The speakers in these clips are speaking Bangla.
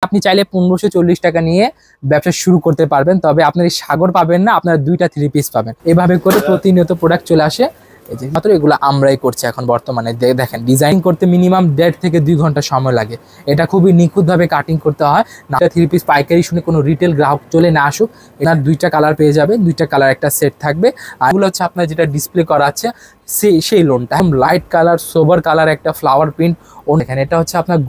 আপনি চাইলে 1540 টাকা নিয়ে ব্যবসা শুরু করতে পারবেন। তবে আপনার এই সাগর পাবেন না, আপনারা 2টা 3 পিস পাবেন। এভাবে করে প্রতিনিয়ত প্রোডাক্ট চলে আসে। এই যে মাত্র এগুলো আমরাই করছি এখন বর্তমানে। দেখেন ডিজাইন করতে মিনিমাম 1.5 থেকে 2 ঘন্টা সময় লাগে। এটা খুবই নিখুঁতভাবে কাটিং করতে হয় না। 3 পিস পাইকারি শুনে কোনো রিটেল গ্রাহক চলে না আসুক। এনার 2টা কালার পেয়ে যাবে, 2টা কালার একটা সেট থাকবে। আর এগুলো হচ্ছে আপনার যেটা ডিসপ্লে করা আছে সেই লোনটা লাইট কালার, সোবার কালার, একটা ফ্লাওয়ার প্রিন্ট। এখানে এটা হচ্ছে আপনার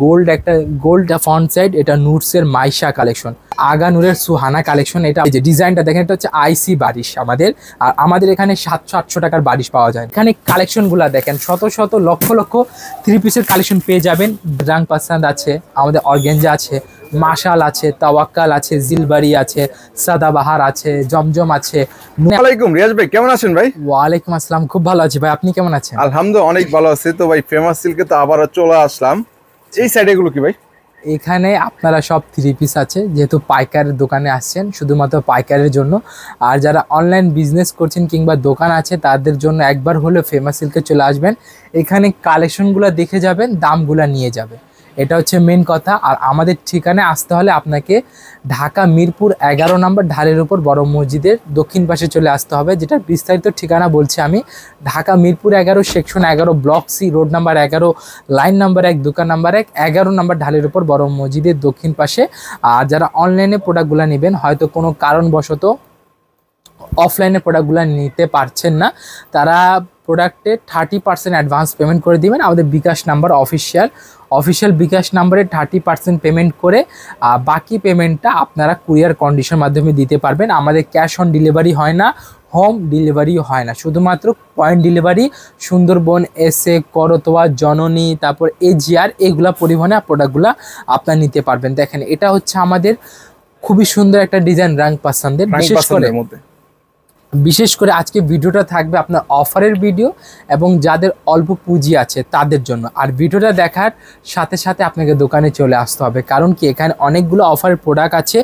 গোল্ড ফন্ট সাইড। এটা নুটসের মাইশা কালেকশন, আগা নূরের সুহানা কালেকশন। এটা এই যে ডিজাইনটা দেখেন, এটা হচ্ছে আইসি বারিশ আমাদের। আর আমাদের এখানে 700-800 টাকার বারিশ পাওয়া যায়। এখানে কালেকশনগুলো দেখেন, শত শত লক্ষ লক্ষ 3 পিসের কালেকশন পেয়ে যাবেন। রাং পাসান্দ আছে, আমাদের অর্গেঞ্জা আছে, মাশাল আছে, তাওয়াক্কাল আছে, জিলবারি আছে, সাদাবাহার আছে, জমজম আছে। আসসালামু আলাইকুম রিয়াজ ভাই, কেমন আছেন ভাই? ওয়ালাইকুম আসসালাম, খুব ভালো আছি ভাই, আপনি কেমন আছেন? আলহামদুলিল্লাহ অনেক ভালো আছি। তো ভাই ফেমাস সিল্কে তো আবারও চলে আসলাম। এই সাইডে এগুলো কি ভাই? এখানে আপনারা সব 3 পিস আছে, যেহেতু পাইকারের দোকানে আসছেন, শুধুমাত্র পাইকারের জন্য। আর যারা অনলাইন বিজনেস করছেন কিংবা দোকান আছে তাদের জন্য একবার হলেও ফেমাস সিল্কে চলে আসবেন। এখানে কালেকশনগুলো দেখে যাবেন, দামগুলো নিয়ে যাবেন, এটা হচ্ছে মেন কথা। আর আমাদের ঠিকানায় আসতে হলে আপনাকে ঢাকা মিরপুর 11 নম্বর ঢালের উপর বড় মসজিদের দক্ষিণ পাশে চলে আসতে হবে। যেটা বিস্তারিত ঠিকানা বলছি আমি, Dhaka Mirpur 11 section 11 block C, road number 11, line number 1, দোকান নাম্বার 1, 11 নম্বর ঢালের উপর বড় মসজিদের দক্ষিণ পাশে। আর যারা অনলাইনে প্রোডাক্টগুলো নেবেন, হয়তো কোনো কারণবশত অফলাইনে প্রোডাক্টগুলো নিতে পারছেন না, তারা প্রোডাক্টে 30% অ্যাডভান্স পেমেন্ট করে দিবেন আমাদের বিকাশ নাম্বার, অফিসিয়াল বিকাশ নাম্বারে 30% পেমেন্ট করে বাকি পেমেন্টটা আপনারা কুরিয়ার কন্ডিশন মাধ্যমে দিতে পারবেন। আমাদের ক্যাশ অন ডেলিভারি হয় না, হোম ডেলিভারিও হয় না, শুধুমাত্র point delivery. Sundarban, SA, Karatoya, জননী, তারপর এজিআর, এগুলা পরিবহনে প্রোডাক্টগুলো আপনারা নিতে পারবেন। দেখেন এটা হচ্ছে আমাদের খুবই সুন্দর একটা ডিজাইন, রাং পাসান্দের। বিশেষ করে আজকে ভিডিওটা থাকবে আপনার অফারের ভিডিও এবং যাদের অল্প পুঁজি আছে তাদের জন্য। আর ভিডিওটা দেখার সাথে সাথে আপনাকে দোকানে চলে আসতে হবে, কারণ কি এখানে অনেকগুলো অফারের প্রোডাক্ট আছে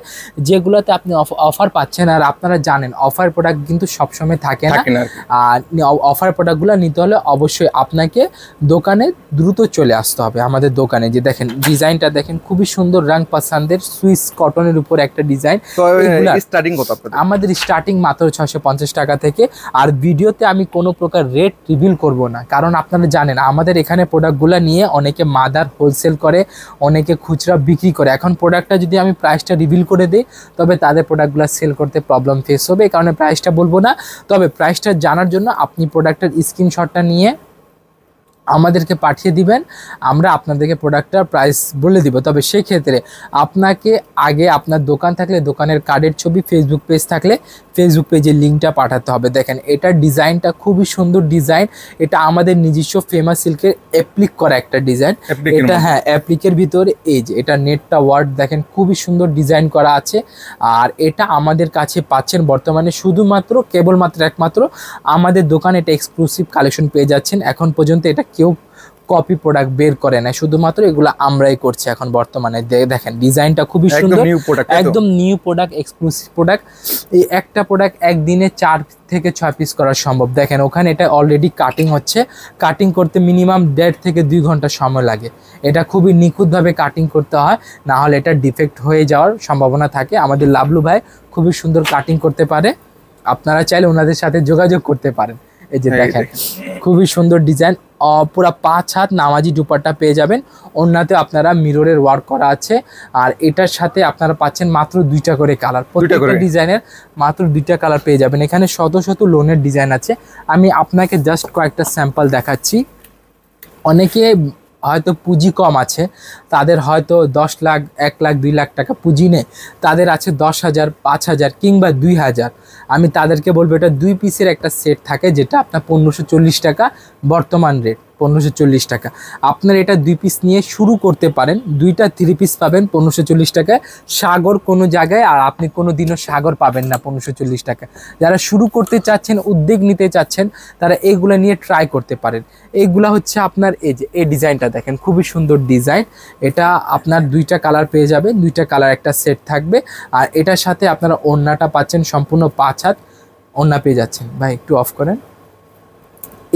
যেগুলোতে আপনি অফার পাচ্ছেন। আর আপনারা জানেন অফার প্রোডাক্ট কিন্তু সবসময় থাকে না। আর অফার প্রোডাক্টগুলো নিতে হলে অবশ্যই আপনাকে দোকানে দ্রুত চলে আসতে হবে আমাদের দোকানে। যে দেখেন ডিজাইনটা দেখেন, খুবই সুন্দর, রাং পাসান্দের সুইস কটনের উপর একটা ডিজাইন। আমাদের স্টার্টিং মাত্র 650 টাকা থেকে। আর ভিডিওতে আমি কোনো প্রকার রেট রিভিল করব না, কারণ আপনারা জানেন আমাদের এখানে প্রোডাক্টগুলো নিয়ে অনেকে মাদার হোলসেল করে, অনেকে খুচরা বিক্রি করে। এখন প্রোডাক্টটা যদি আমি প্রাইসটা রিভিল করে দিই তবে তাদের প্রোডাক্টগুলো সেল করতে প্রবলেম ফেস হবে, এই কারণে প্রাইসটা বলবো না। তবে প্রাইসটা জানার জন্য আপনি প্রোডাক্টের স্ক্রিনশটটা নিয়ে আমাদেরকে পাঠিয়ে দিবেন, আমরা আপনাদেরকে প্রোডাক্টটার প্রাইস বলে দিব। তবে সেই ক্ষেত্রে আপনাকে আগে আপনার দোকান থাকলে দোকানের কার্ডের ছবি, ফেসবুক পেজ থাকলে ফেসবুক পেজের লিঙ্কটা পাঠাতে হবে। দেখেন এটার ডিজাইনটা খুবই সুন্দর ডিজাইন, এটা আমাদের নিজস্ব ফেমাস সিল্কের অ্যাপ্লিক করা একটা ডিজাইন। এটা হ্যাঁ অ্যাপ্লিকের ভিতরে এই যে এটা নেটটা ওয়ার্ড দেখেন, খুবই সুন্দর ডিজাইন করা আছে। আর এটা আমাদের কাছে পাচ্ছেন বর্তমানে শুধুমাত্র কেবলমাত্র একমাত্র আমাদের দোকানে এটা এক্সক্লুসিভ কালেকশন পেয়ে যাচ্ছেন। এখন পর্যন্ত এটা কেউ কপি প্রোডাক্ট বের করে না, শুধুমাত্র এগুলো আমরাই করছি এখন বর্তমানে। দেখেন ডিজাইনটা খুবই সুন্দর, একদম নিউ প্রোডাক্ট, এক্সক্লুসিভ প্রোডাক্ট। এই একটা প্রোডাক্ট একদিনে 4 থেকে 6 পিস করা সম্ভব। দেখেন ওখানে এটা অলরেডি কাটিং হচ্ছে, কাটিং করতে মিনিমাম 1.5 থেকে 2 ঘন্টা সময় লাগে। এটা খুবই নিখুঁতভাবে কাটিং করতে হয়, না হলে এটা ডিফেক্ট হয়ে যাওয়ার সম্ভাবনা থাকে। আমাদের লাভলু ভাই খুবই সুন্দর কাটিং করতে পারে, আপনারা চাইলে ওনাদের সাথে যোগাযোগ করতে পারেন। এই যে দেখেন খুবই সুন্দর ডিজাইন, পুরা 5 হাত নামাজি দুপাট্টা পেয়ে যাবেন। ওনাতে আপনারা মিররের ওয়ার্ক করা আছে। আর এটার সাথে আপনারা পাচ্ছেন মাত্র 2টা করে কালার, প্রত্যেকটা ডিজাইনের মাত্র 2টা কালার পেয়ে যাবেন। এখানে শত শত লোনের ডিজাইন আছে, আমি আপনাকে জাস্ট কয়েকটা স্যাম্পল দেখাচ্ছি। অনেকে হয়তো পুঁজি কম আছে, তাদের হয়তো 10 লাখ, 1 লাখ, 2 লাখ টাকা পুঁজি নেই, তাদের আছে 10,000, 5,000 কিংবা 2,000। আমি তাদেরকে বলবো এটা 2 পিসের একটা সেট থাকে, যেটা আপনার 1540 টাকা বর্তমান রেট, 1540 টাকা। আপনার এটা 2 পিস নিয়ে শুরু করতে পারেন, 2টা 3 পিস পাবেন 1540 টাকায়। সাগর কোনো জায়গায় আর আপনি কোনো দিনও সাগর পাবেন না 1540 টাকা। যারা শুরু করতে চাচ্ছেন, উদ্যোগ নিতে চাচ্ছেন, তারা এইগুলো নিয়ে ট্রাই করতে পারেন। এইগুলা হচ্ছে আপনার এই যে এই ডিজাইনটা দেখেন, খুবই সুন্দর ডিজাইন। এটা আপনার 2টা কালার পেয়ে যাবে, 2টা কালার একটা সেট থাকবে। আর এটার সাথে আপনারা ওড়নাটা পাচ্ছেন সম্পূর্ণ 5 হাত ওড়না পেয়ে যাচ্ছেন। ভাই একটু অফ করেন।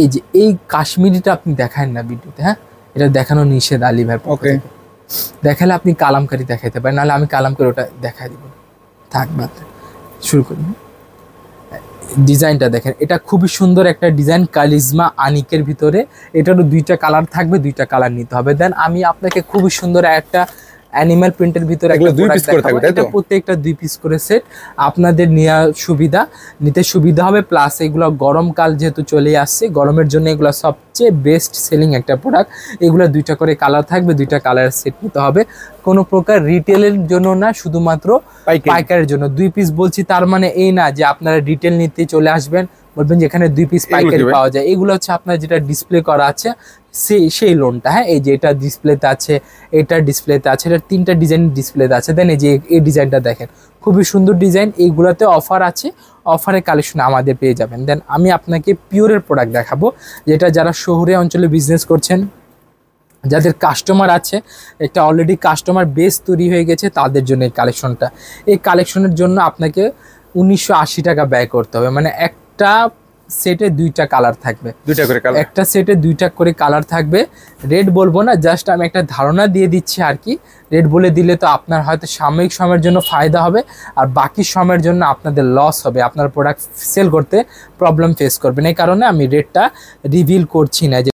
এই যে এই কাশ্মীরিটা আপনি দেখান না ভিডিওতে, হ্যাঁ এটা দেখানো নিষেধ আলী ভাইয়ের পক্ষ থেকে। দেখালে আপনি কালামকারি দেখাইতে পারেন, নাহলে আমি কালামকারি ওটা দেখাই দিব। থাক বাদ, শুরু করি। ডিজাইনটা দেখেন, এটা খুবই সুন্দর একটা ডিজাইন, কালিজমা আনিকের ভিতরে। এটারও 2টা কালার থাকবে, 2টা কালার নিতে হবে। দেন আমি আপনাকে খুবই সুন্দর একটা অ্যানিমাল প্রিন্টের ভিতরে একটা 2 পিস করে থাকবে, তাই তো? প্রত্যেকটা 2 পিস করে সেট, আপনাদের নিতে সুবিধা হবে। প্লাস এগুলো গরমকাল যেহেতু চলে আসছে, গরমের জন্য এগুলো সবচেয়ে বেস্ট সেলিং একটা প্রোডাক্ট। এগুলো 2টা করে কালার থাকবে, 2টা কালারের সেট নিতে হবে। কোনো প্রকার রিটেলের জন্য না, শুধুমাত্র পাইকারের জন্য। 2 পিস বলছি তার মানে এই না যে আপনারা রিটেল নিতে চলে আসবেন, বলবেন যে এখানে 2 পিস পাইকারি পাওয়া যায়। এগুলো হচ্ছে আপনার যেটা ডিসপ্লে করা আছে সেই লোনটা। হ্যাঁ, এই যে এটা ডিসপ্লেতে আছে, এটা ডিসপ্লেতে আছে, এটা 3টা ডিজাইন ডিসপ্লেতে আছে। দেন এই যে এই ডিজাইনটা দেখেন, খুবই সুন্দর ডিজাইন। এইগুলোতে অফার আছে, অফারের কালেকশন আমাদের পেয়ে যাবেন। দেন আমি আপনাকে পিওরের প্রোডাক্ট দেখাবো, যেটা যারা শহুরে অঞ্চলে বিজনেস করছেন, যাদের কাস্টমার আছে, একটা অলরেডি কাস্টমার বেস তৈরি হয়ে গেছে, তাদের জন্য এই কালেকশনটা। এই কালেকশনের জন্য আপনাকে 1980 টাকা ব্যয় করতে হবে। মানে একটা সেটে 2টা কালার থাকবে, 2টা করে কালার, একটা সেটে 2টা করে কালার থাকবে। রেট বলবো না, জাস্ট আমি একটা ধারণা দিয়ে দিচ্ছি আর কি। রেট বলে দিলে তো আপনার হয়তো সাময়িক সময়ের জন্য ফায়দা হবে, আর বাকি সময়ের জন্য আপনাদের লস হবে, আপনার প্রোডাক্ট সেল করতে প্রবলেম ফেস করবেন। এই কারণে আমি রেটটা রিভিল করছি না।